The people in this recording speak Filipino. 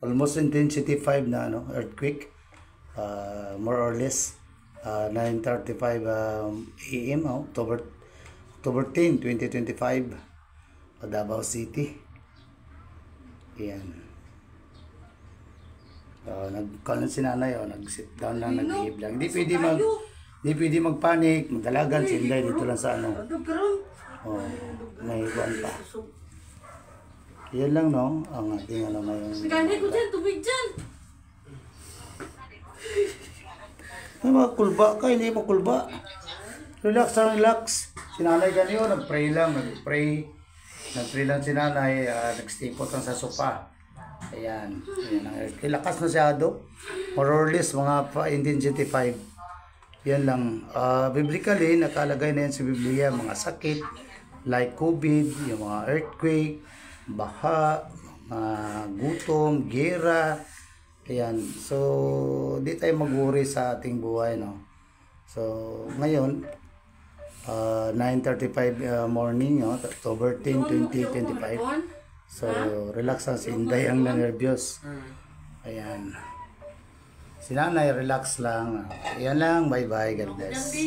almost intensity 5 na earthquake. More or less 9:35 AM, October 10, 2025, Davao City. Yan. Nagkanon si nanay, nag-sit down lang, nag-ihip lang. Hindi pwede magpanik, magdalagan si Inday dito lang sa may iwan pa. Yan lang ang ating ngayon. Ganay ko dyan, tubig dyan. Ay, kulba ka, hindi mo kulba. Relax. Si nanay ganyo, nag-pray lang si nanay, nag-stipot lang sa sopa. Ayan. Lakas masyado. More or less, mga intensity 5. Yan lang. Biblically, nakalagay na yan sa Biblia, mga sakit, like COVID, yung mga earthquake, baha, gutom, gera. Ayan. So, di tayo mag-worry sa ating buhay, no? So, ngayon, 9:35 morning, October 10, 2025. So, relax lang si Inday ang na-nervyos. Ayan. Si nanay, relax lang. Ayan lang. Bye-bye. God bless.